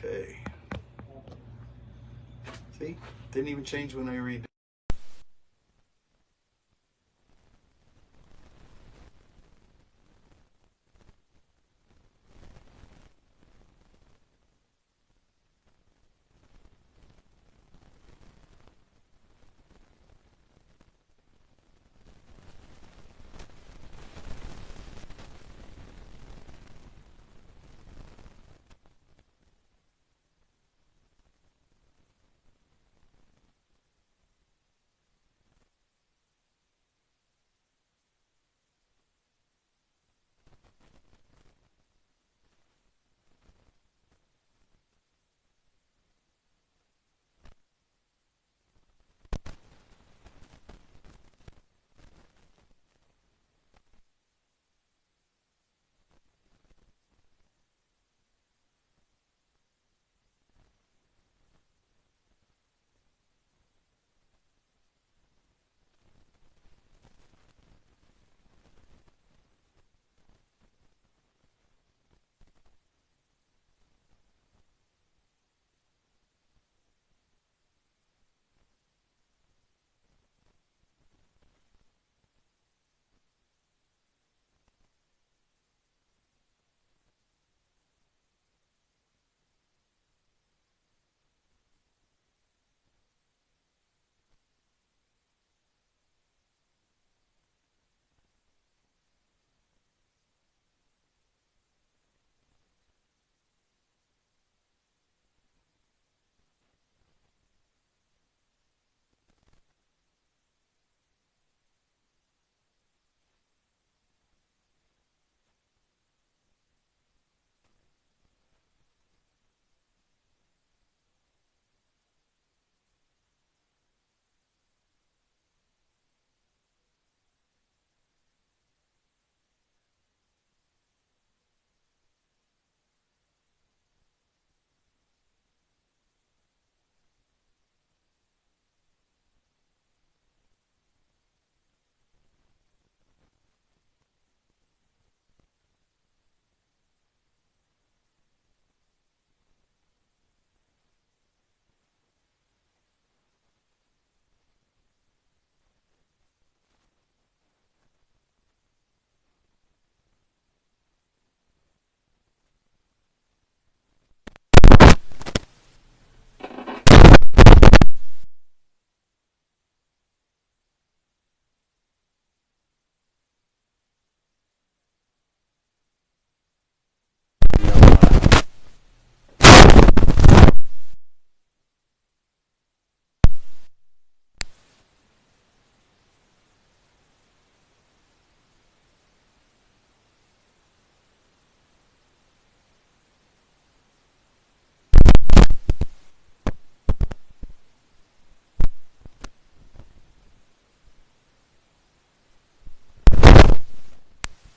Okay. See? Didn't even change when I read.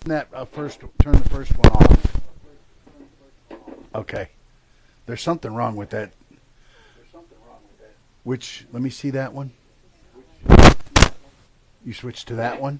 That first, turn the first one off. Okay. There's something wrong with that. Which, let me see that one. You switch to that one.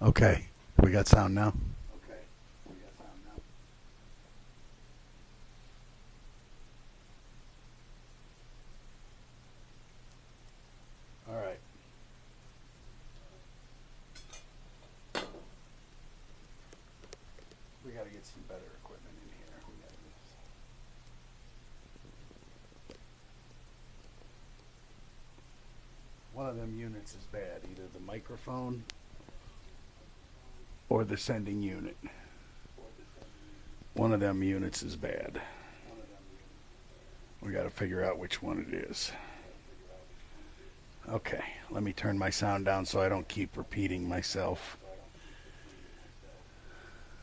Okay. We got sound now. All right. them units is bad, either the microphone or the sending unit. One of them units is bad. We got to figure out which one it is. Okay, let me turn my sound down so I don't keep repeating myself.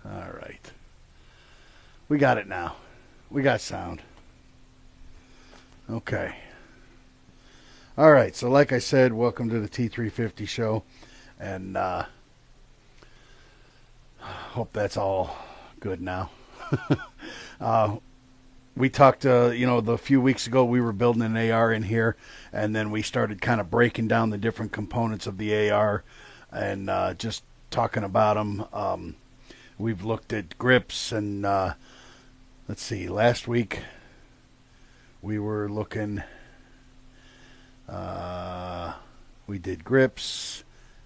All right. We got it now. We got sound. Okay. All right, so like I said, welcome to the T350 show. And hope that's all good now. We talked, the few weeks ago we were building an AR in here, and then we started kind of breaking down the different components of the AR and just talking about them. We've looked at grips, and let's see, last week we were looking, we did grips,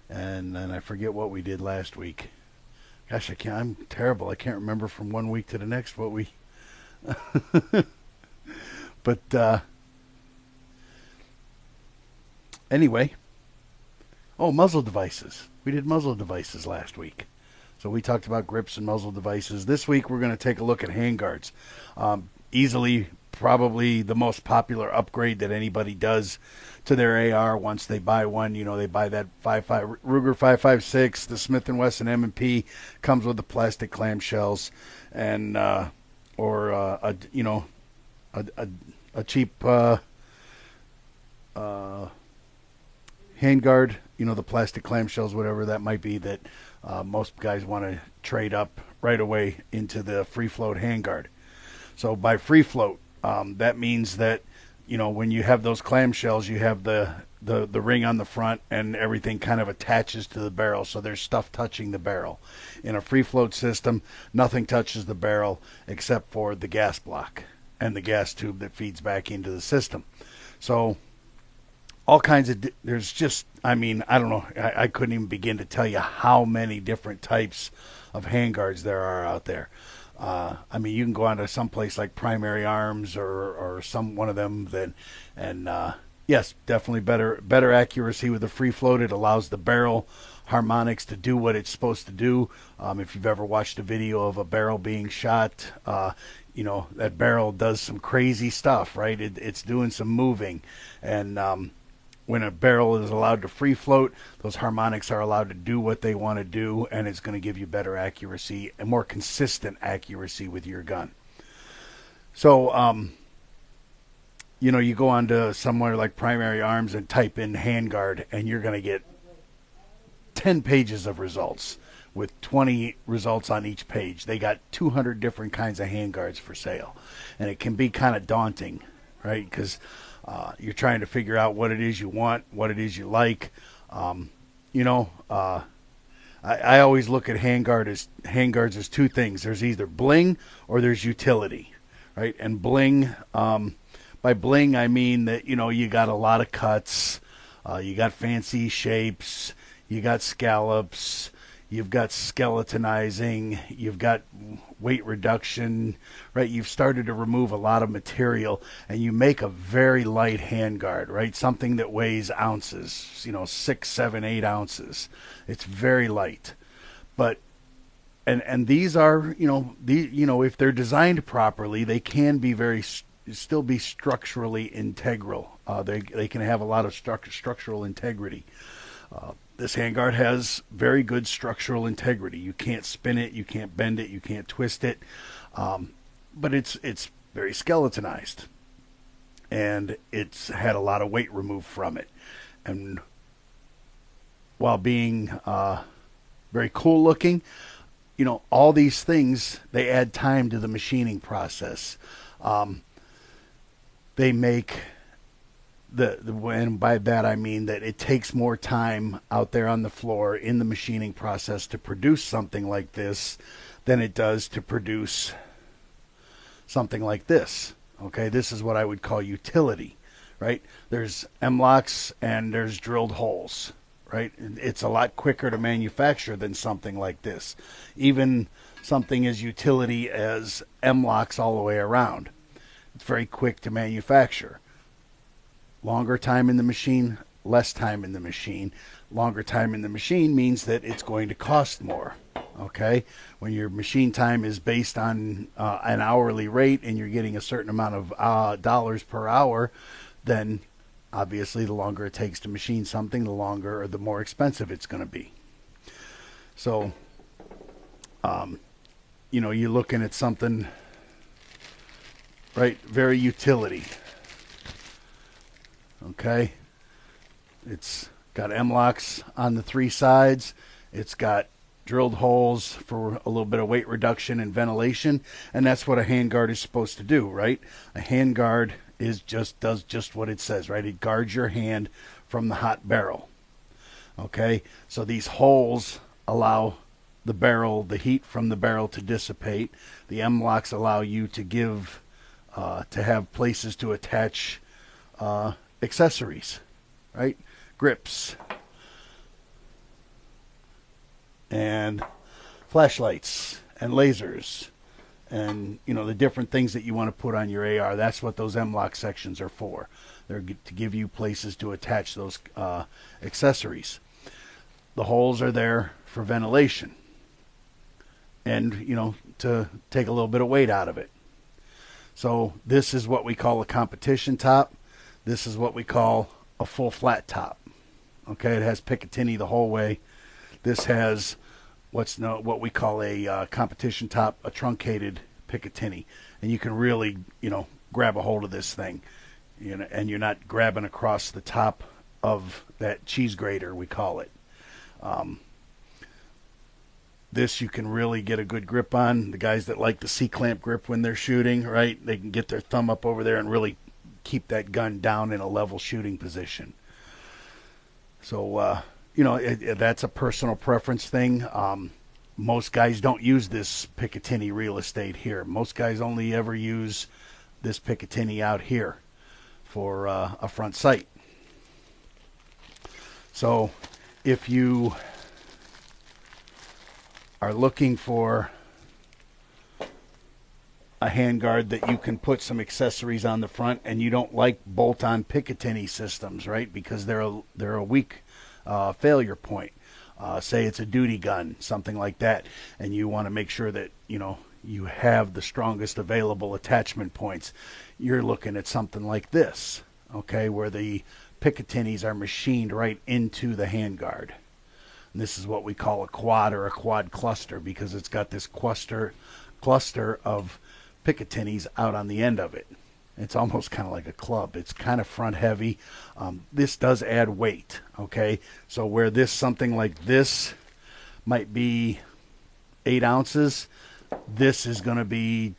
and then I forget what we did last week. Gosh, I'm terrible. I can't remember from one week to the next what we... But anyway, muzzle devices. We did muzzle devices last week. So we talked about grips and muzzle devices. This week we're going to take a look at handguards. Easily, probably the most popular upgrade that anybody does to their AR once they buy one. They buy that Ruger 5.56, the Smith & Wesson M&P comes with the plastic clamshells, and or a cheap handguard, the plastic clamshells, whatever that might be, that most guys want to trade up right away into the free float handguard. So by free float, that means that when you have those clamshells, you have the ring on the front, and everything kind of attaches to the barrel, so there's stuff touching the barrel. In a free float system, nothing touches the barrel except for the gas block and the gas tube that feeds back into the system. So all kinds of, there's just, I don't know, I couldn't even begin to tell you how many different types of handguards there are out there. You can go on to some place like Primary Arms or some one of them and yes, definitely better accuracy with the free float. It allows the barrel harmonics to do what it's supposed to do. If you've ever watched a video of a barrel being shot, that barrel does some crazy stuff, right? It's doing some moving, and when a barrel is allowed to free float, those harmonics are allowed to do what they want to do, and it's going to give you better accuracy and more consistent accuracy with your gun. So, you go on to somewhere like Primary Arms and type in handguard, and you're going to get 10 pages of results with 20 results on each page. They got 200 different kinds of handguards for sale, and it can be kind of daunting, right? Because you're trying to figure out what it is you want, what it is you like. I always look at handguards as two things. There's either bling or there's utility, right? And bling, by bling I mean that you got a lot of cuts, you got fancy shapes, you got scallops, you've got skeletonizing, you've got weight reduction, right? You've started to remove a lot of material, and you make a very light handguard, right? Something that weighs ounces, 6, 7, 8 ounces. It's very light. But and these are, if they're designed properly, they can be still be structurally integral. They can have a lot of structural integrity. This handguard has very good structural integrity. You can't spin it, you can't bend it, you can't twist it, but it's very skeletonized, and it's had a lot of weight removed from it. And while being very cool looking, all these things, they add time to the machining process. They make and by that I mean that it takes more time out there on the floor in the machining process to produce something like this than it does to produce something like this. Okay, this is what I would call utility, right? There's M-locks and there's drilled holes, right? It's a lot quicker to manufacture than something like this. Even something as utility as M-locks all the way around. It's very quick to manufacture. Longer time in the machine, less time in the machine. Longer time in the machine means that it's going to cost more. Okay, when your machine time is based on an hourly rate and you're getting a certain amount of dollars per hour, then obviously the longer it takes to machine something, the longer or the more expensive it's going to be. So, you're looking at something, right, very utility. Okay, it's got M-locks on the 3 sides. It's got drilled holes for a little bit of weight reduction and ventilation, and that's what a handguard is supposed to do, right? A handguard does just what it says, right? It guards your hand from the hot barrel. Okay, so these holes allow the heat from the barrel to dissipate. The M-locks allow you to have places to attach accessories, right? Grips and flashlights and lasers and the different things that you want to put on your AR. That's what those M-lock sections are for. They're to give you places to attach those accessories. The holes are there for ventilation and to take a little bit of weight out of it. So this is what we call a competition top. This is what we call a full flat top. Okay, it has Picatinny the whole way. This has what we call a competition top, a truncated Picatinny, and you can really grab a hold of this thing, and you're not grabbing across the top of that cheese grater, we call it. This you can really get a good grip on. The guys that like the C-clamp grip when they're shooting, right, they can get their thumb up over there and really keep that gun down in a level shooting position. So, that's a personal preference thing. Most guys don't use this Picatinny real estate here. Most guys only ever use this Picatinny out here for a front sight. So, if you are looking for a handguard that you can put some accessories on the front, and you don't like bolt-on Picatinny systems, right? Because they're a weak failure point. Say it's a duty gun, something like that, and you want to make sure that you have the strongest available attachment points. You're looking at something like this, okay, where the Picatinnies are machined right into the handguard. And this is what we call a quad or a quad cluster, because it's got this cluster of Picatinnies out on the end of it. It's almost kind of like a club. It's kind of front heavy. This does add weight, okay? So where something like this might be 8 ounces, this is going to be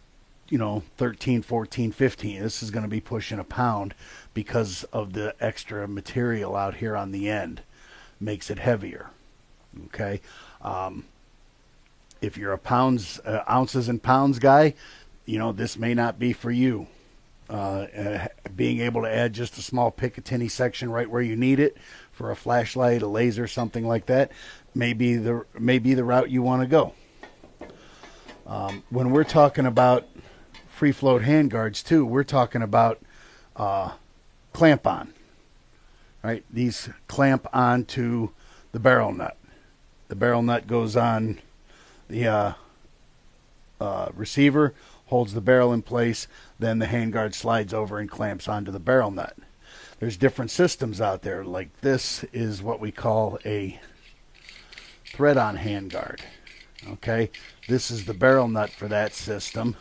13, 14, 15. This is going to be pushing a pound because of the extra material out here on the end. Makes it heavier, okay? If you're a ounces and pounds guy, this may not be for you. Being able to add just a small Picatinny section right where you need it for a flashlight, a laser, something like that, may be the route you want to go. When we're talking about free float handguards too, we're talking about clamp on, right? These clamp onto the barrel nut. The barrel nut goes on the receiver, holds the barrel in place, then the handguard slides over and clamps onto the barrel nut. There's different systems out there. Like this is what we call a thread-on handguard. Okay, this is the barrel nut for that system.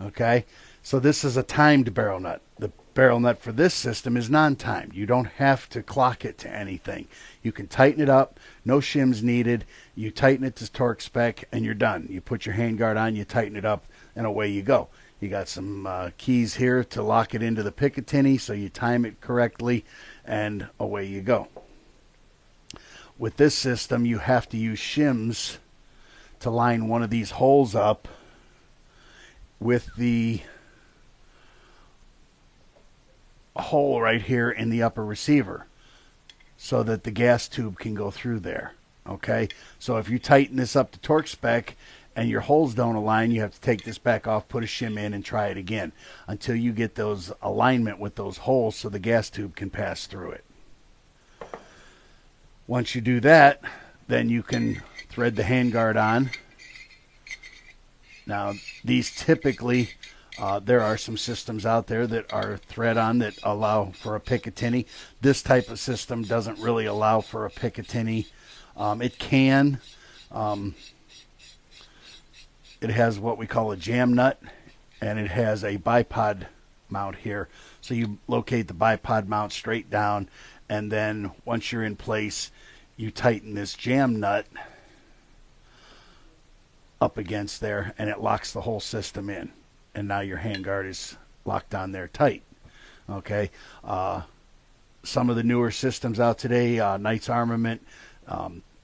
Okay, so this is a timed barrel nut. The barrel nut for this system is non-timed. You don't have to clock it to anything. You can tighten it up, no shims needed. You tighten it to torque spec and you're done. You put your handguard on, you tighten it up, and away you go. You got some keys here to lock it into the Picatinny, so you time it correctly, and away you go. With this system, you have to use shims to line one of these holes up with the hole right here in the upper receiver so that the gas tube can go through there. Okay, so if you tighten this up to torque spec and your holes don't align, you have to take this back off, put a shim in, and try it again until you get those alignment with those holes so the gas tube can pass through it. Once you do that, then you can thread the handguard on. Now, these typically, there are some systems out there that are thread-on that allow for a Picatinny. This type of system doesn't really allow for a Picatinny. It can. It has what we call a jam nut, and it has a bipod mount here. So you locate the bipod mount straight down, and then once you're in place, you tighten this jam nut up against there, and it locks the whole system in. And now your handguard is locked on there tight. Okay. Some of the newer systems out today, Knight's Armament,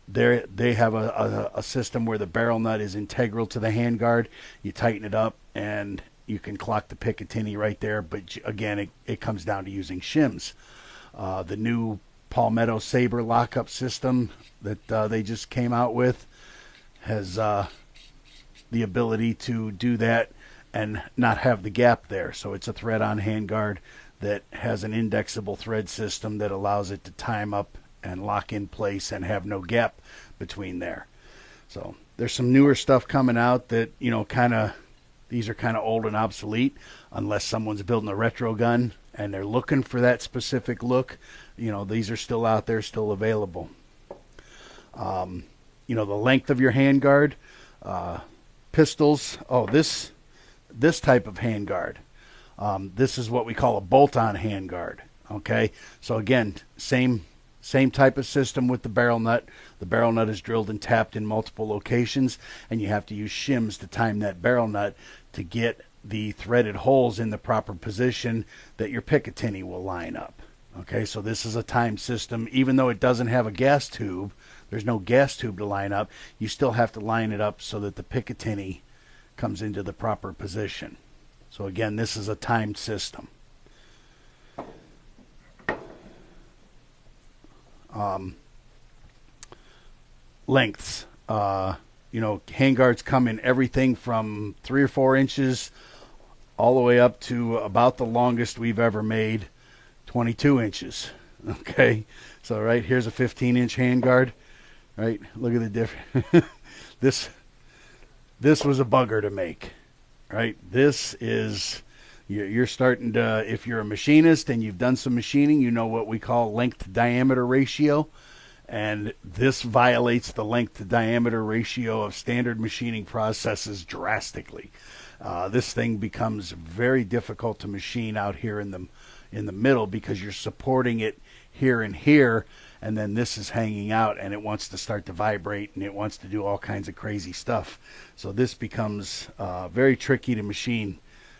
they have a system where the barrel nut is integral to the handguard. You tighten it up, and you can clock the Picatinny right there. But again, it comes down to using shims. The new Palmetto Sabre lockup system that they just came out with has the ability to do that and not have the gap there. So it's a thread-on handguard that has an indexable thread system that allows it to time up and lock in place and have no gap between there. So there's some newer stuff coming out that, you know, these are kind of old and obsolete unless someone's building a retro gun and they're looking for that specific look. You know, these are still out there, still available. You know, the length of your handguard, pistols. Oh, this type of handguard. This is what we call a bolt-on handguard. Okay, so again, same type of system with the barrel nut. The barrel nut is drilled and tapped in multiple locations, and you have to use shims to time that barrel nut to get the threaded holes in the proper position that your Picatinny will line up. Okay, so this is a timed system. Even though it doesn't have a gas tube, there's no gas tube to line up, you still have to line it up so that the Picatinny comes into the proper position. So again, this is a timed system. Lengths. You know, handguards come in everything from 3 or 4 inches all the way up to about the longest we've ever made, 22 inches. Okay, so right here's a 15-inch handguard. Right, look at the difference. This was a bugger to make. Right, this is, you're starting to, if you're a machinist and you've done some machining, you know what we call length to diameter ratio. And this violates the length to diameter ratio of standard machining processes drastically. This thing becomes very difficult to machine out here in the middle because you're supporting it here and here, and then this is hanging out and it wants to start to vibrate and it wants to do all kinds of crazy stuff. So this becomes very tricky to machine.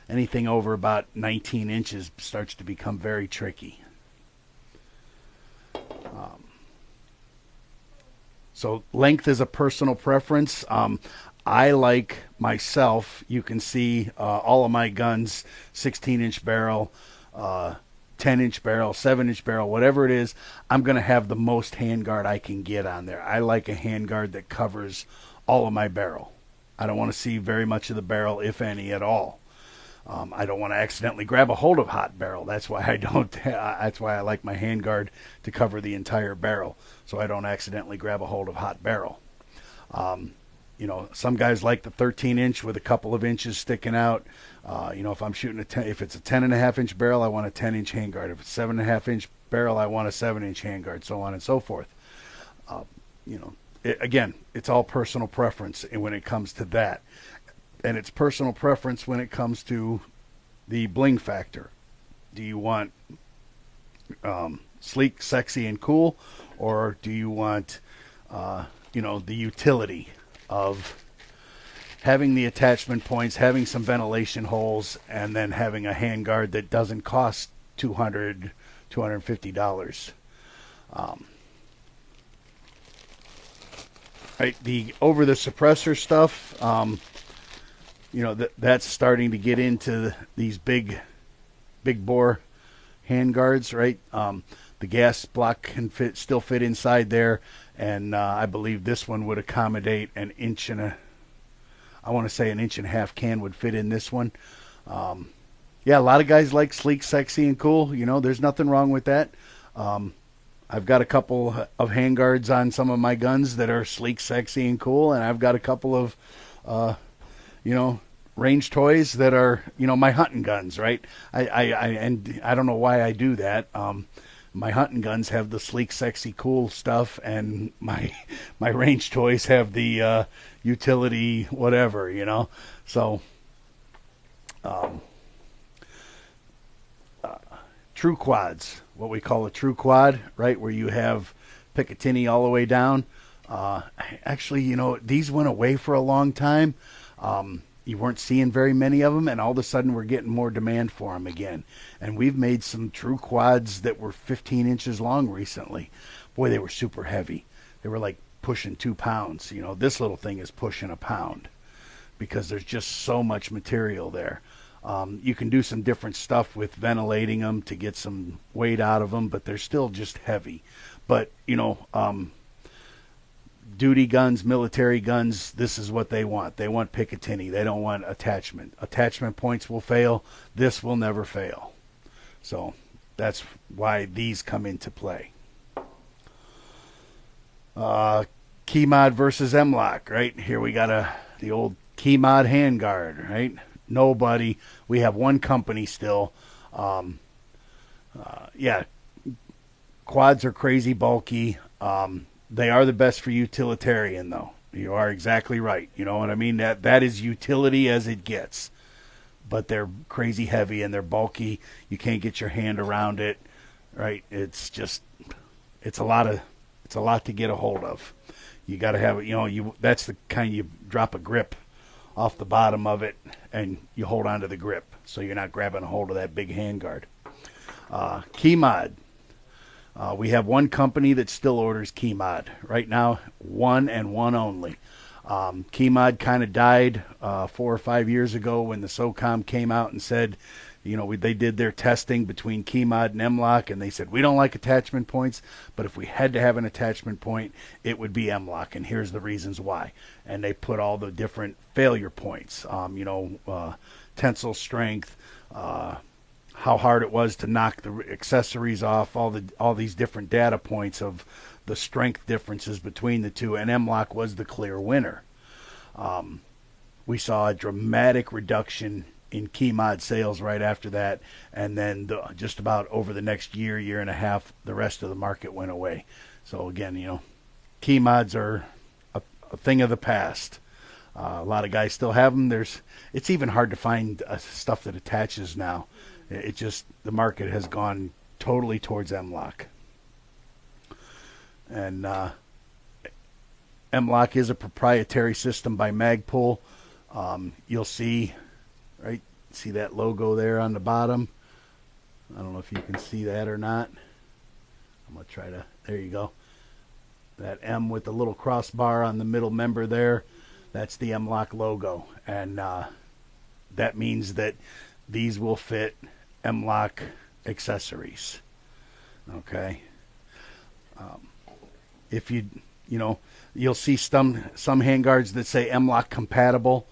Anything over about 19 inches starts to become very tricky. So length is a personal preference. I like myself, you can see all of my guns, 16-inch barrel, 10-inch barrel, 7-inch barrel, whatever it is, I'm going to have the most handguard I can get on there. I like a handguard that covers all of my barrel. I don't want to see very much of the barrel, if any at all. I don't want to accidentally grab a hold of hot barrel. That's why I don't. That's why I like my handguard to cover the entire barrel, so I don't accidentally grab a hold of hot barrel. You know, some guys like the 13-inch with a couple of inches sticking out. You know, if I'm shooting if it's a 10.5-inch barrel, I want a 10-inch handguard. If it's a 7.5-inch barrel, I want a 7-inch handguard, so on and so forth. You know, again, it's all personal preference when it comes to that. And it's personal preference when it comes to the bling factor. Do you want sleek, sexy, and cool, or do you want, you know, the utility of having the attachment points, having some ventilation holes, and then having a handguard that doesn't cost $200, $250. Right, the over the suppressor stuff. You know, that's starting to get into these big bore handguards, right? The gas block can still fit inside there, and I believe this one would accommodate an inch and I want to say an 1.5-inch can would fit in this one. Yeah, a lot of guys like sleek, sexy, and cool. You know, there's nothing wrong with that. I've got a couple of handguards on some of my guns that are sleek, sexy, and cool, and I've got a couple of, range toys that are, my hunting guns, right? And I don't know why I do that. My hunting guns have the sleek, sexy, cool stuff, and my range toys have the utility, whatever. So, true quads, what we call a true quad, right, where you have Picatinny all the way down. Actually, these went away for a long time. You weren't seeing very many of them, and all of a sudden we're getting more demand for them again. And we've made some true quads that were 15 inches long recently. Boy, they were super heavy. They were like pushing 2 pounds. This little thing is pushing a pound because there's just so much material there. You can do some different stuff with ventilating them to get some weight out of them, but they're still just heavy. But, duty guns, military guns, this is what they want. They want Picatinny. They don't want attachment. Attachment points will fail. This will never fail. So that's why these come into play. Keymod versus M-Lock, right? Here we got the old Keymod handguard, right? Nobody. We have one company still. Yeah, quads are crazy bulky. They are the best for utilitarian, though. You are exactly right. You know what I mean? That is utility as it gets. But they're crazy heavy and they're bulky. You can't get your hand around it, right? It's a lot to get a hold of. You got to have it. That's the kind you drop a grip off the bottom of it and you hold onto the grip, so you're not grabbing a hold of that big handguard. Keymod. We have one company that still orders Keymod. Right now, one and one only. Keymod kind of died 4 or 5 years ago when the SOCOM came out and said, they did their testing between Keymod and M-Lock, and they said, we don't like attachment points, but if we had to have an attachment point, it would be M-Lock, and here's the reasons why. And they put all the different failure points, tensile strength, how hard it was to knock the accessories off, all these different data points of the strength differences between the two, and M-Lock was the clear winner. We saw a dramatic reduction in Keymod sales right after that, and then just about over the next year and a half, the rest of the market went away. So again, Keymods are a thing of the past. A lot of guys still have them. It's even hard to find stuff that attaches now. The market has gone totally towards M-Lock. And M-Lock is a proprietary system by Magpul. You'll see that logo there on the bottom. I don't know if you can see that or not. I'm going to try to, there you go. That M with the little crossbar on the middle member there, that's the M-Lock logo. And that means that these will fit M-Lock accessories. Okay. If you'll see some handguards that say M-Lock compatible.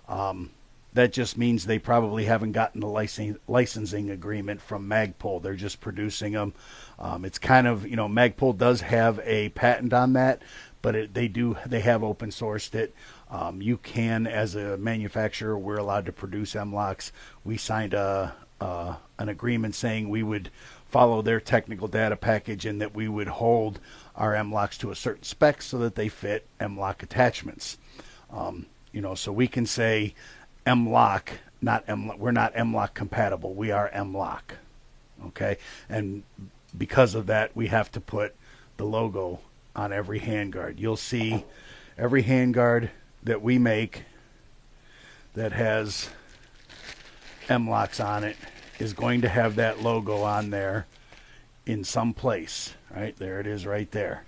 That just means they probably haven't gotten the licensing agreement from Magpul. They're just producing them. It's kind of, Magpul does have a patent on that, but they have open sourced it. You can, as a manufacturer, we're allowed to produce M-Locks. We signed an agreement saying we would follow their technical data package and that we would hold our M-Locks to a certain spec so that they fit M-Lock attachments. So we can say M-Lock, we're not M-Lock compatible. We are M-Lock. Okay? And because of that, we have to put the logo on every handguard. You'll see every handguard that we make that has M-Locks on it is going to have that logo on there in some place. Right? There it is right there.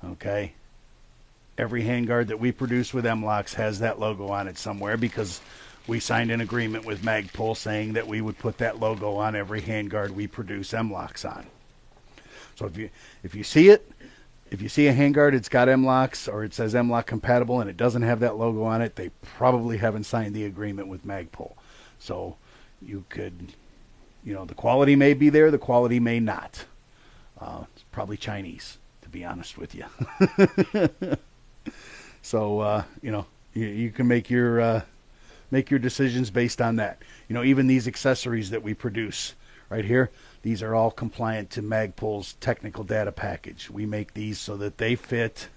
Okay? Every handguard that we produce with M-Locks has that logo on it somewhere because we signed an agreement with Magpul saying that we would put that logo on every handguard we produce M-Locks on. So if you see it, If you see a handguard, it's got M-locks or it says M-lock compatible and it doesn't have that logo on it, they probably haven't signed the agreement with Magpul. So you could, the quality may be there, the quality may not. It's probably Chinese, to be honest with you. So, you can make your decisions based on that. Even these accessories that we produce right here, these are all compliant to Magpul's technical data package. We make these so that they fit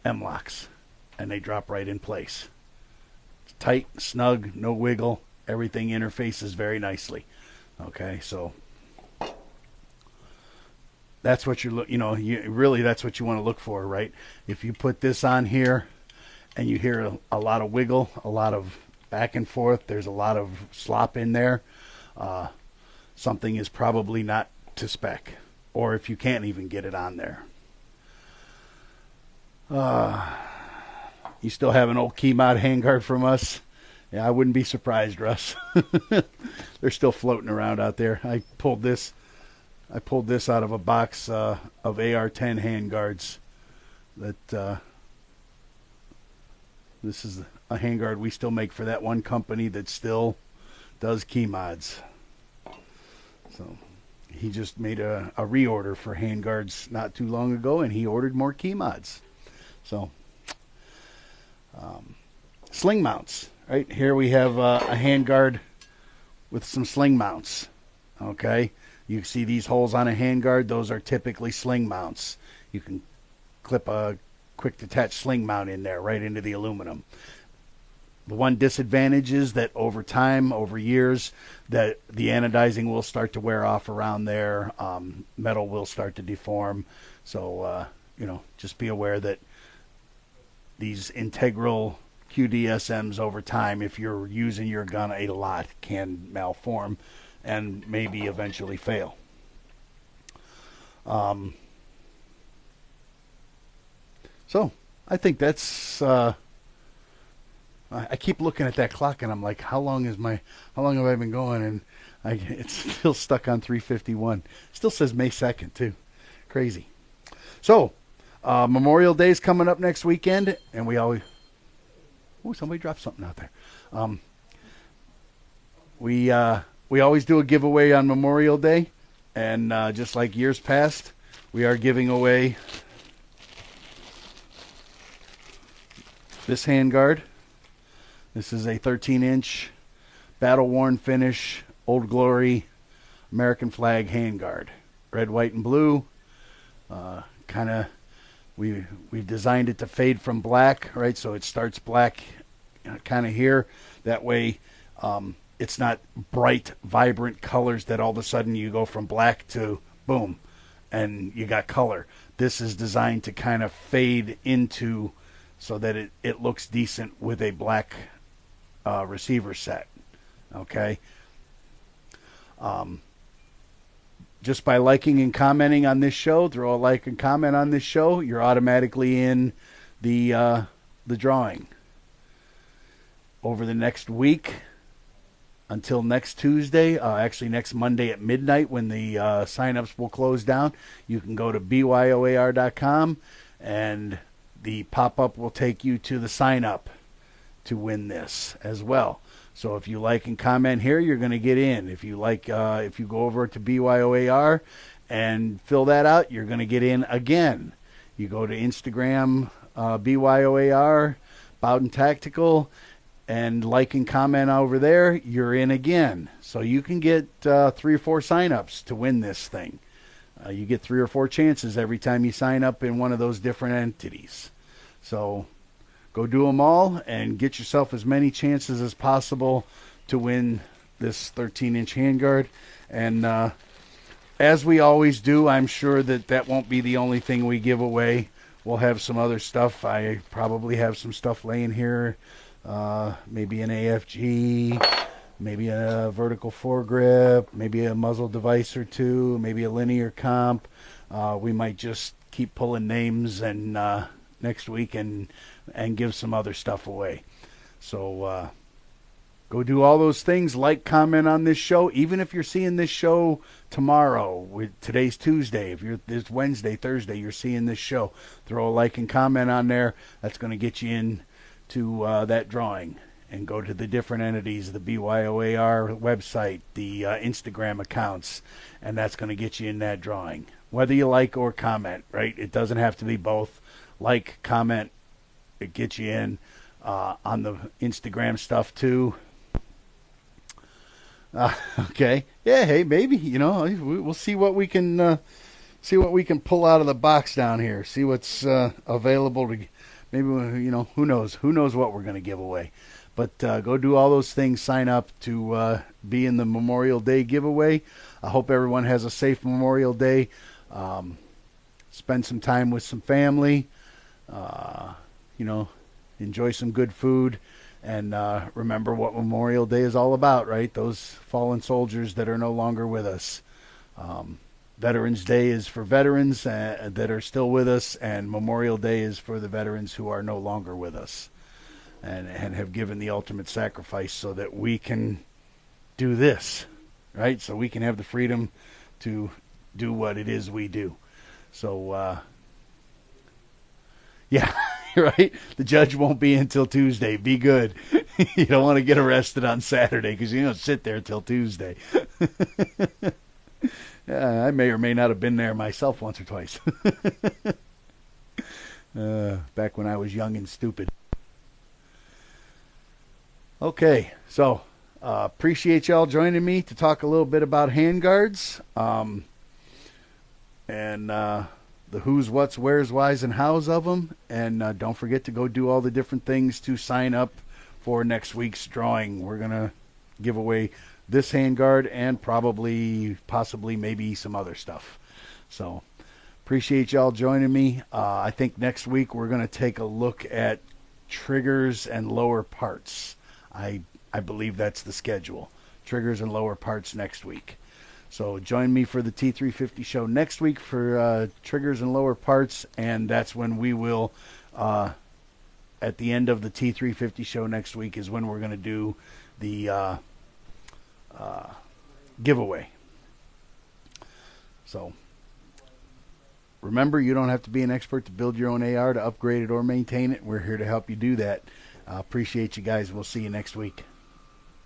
M-locks and they drop right in place. It's tight, snug, no wiggle. Everything interfaces very nicely. Okay, so that's what you're that's what you want to look for, right? If you put this on here and you hear a lot of wiggle, a lot of back and forth, there's a lot of slop in there, something is probably not to spec, or if you can't even get it on there. You still have an old key mod handguard from us? Yeah, I wouldn't be surprised, Russ. They're still floating around out there. I pulled this out of a box of AR-10 handguards. This is a handguard we still make for that one company that still does key mods. So he just made a reorder for handguards not too long ago, and he ordered more key mods. So sling mounts. Right here we have a handguard with some sling mounts. Okay, you see these holes on a handguard, those are typically sling mounts. You can clip a quick detach sling mount in there right into the aluminum. The one disadvantage is that over time, over years, that the anodizing will start to wear off around there. Metal will start to deform. So, just be aware that these integral QDSMs over time, if you're using your gun a lot, can malform and maybe eventually fail. So I think that's. I keep looking at that clock and I'm like, how long have I been going? And it's still stuck on 351. Still says May 2nd too. Crazy. So Memorial Day is coming up next weekend, and we always. Oh, somebody dropped something out there. We always do a giveaway on Memorial Day, and just like years past, we are giving away this handguard. This is a 13-inch battle-worn finish, Old Glory American flag handguard. Red, white, and blue. We've designed it to fade from black, right? So it starts black kind of here. That way it's not bright, vibrant colors that all of a sudden you go from black to boom, and you got color. This is designed to kind of fade into so that it looks decent with a black receiver set. Okay. Just by liking and commenting on this show, throw a like and comment on this show, you're automatically in the drawing. Over the next week, until next Tuesday, actually next Monday at midnight when the sign-ups will close down, you can go to byoar.com and the pop-up will take you to the sign-up to win this as well. So if you like and comment here, you're going to get in. If you if you go over to BYOAR and fill that out, you're going to get in again. You go to Instagram, BYOAR, Bowden Tactical, and like and comment over there, you're in again. So you can get 3 or 4 sign-ups to win this thing. You get 3 or 4 chances every time you sign up in one of those different entities. So go do them all and get yourself as many chances as possible to win this 13-inch handguard. And as we always do, I'm sure that won't be the only thing we give away. We'll have some other stuff. I probably have some stuff laying here. Maybe an AFG, maybe a vertical foregrip, maybe a muzzle device or 2, maybe a linear comp. We might just keep pulling names and next week and give some other stuff away. So Go do all those things, like, comment on this show. Even if you're seeing this show tomorrow, today's Tuesday, if you're this Wednesday, Thursday, you're seeing this show, throw a like and comment on there. That's going to get you in to that drawing. And go to the different entities, the BYOAR website, the Instagram accounts, and that's going to get you in that drawing. Whether you like or comment, right? It doesn't have to be both. Like, comment, it gets you in on the Instagram stuff too. Okay, yeah, hey, maybe we'll see what we can pull out of the box down here. See what's available. Maybe who knows what we're going to give away. But go do all those things. Sign up to be in the Memorial Day giveaway. I hope everyone has a safe Memorial Day. Spend some time with some family. Enjoy some good food. And remember what Memorial Day is all about, right? Those fallen soldiers that are no longer with us. Veterans Day is for veterans that are still with us, and Memorial Day is for the veterans who are no longer with us. And have given the ultimate sacrifice so that we can do this, right? So we can have the freedom to do what it is we do. So, yeah, right? The judge won't be until Tuesday. Be good. You don't want to get arrested on Saturday because you don't sit there till Tuesday. I may or may not have been there myself once or twice. Back when I was young and stupid. Okay, so appreciate y'all joining me to talk a little bit about handguards and the who's, what's, where's, why's, and how's of them. And don't forget to go do all the different things to sign up for next week's drawing. We're going to give away this handguard and possibly, maybe some other stuff. So appreciate y'all joining me. I think next week we're going to take a look at triggers and lower parts. I believe that's the schedule. Triggers and lower parts next week. So join me for the T350 show next week for triggers and lower parts, and that's when we will, at the end of the T350 show next week is when we're going to do the giveaway. So remember, you don't have to be an expert to build your own AR, to upgrade it or maintain it. We're here to help you do that. Appreciate you guys. We'll see you next week.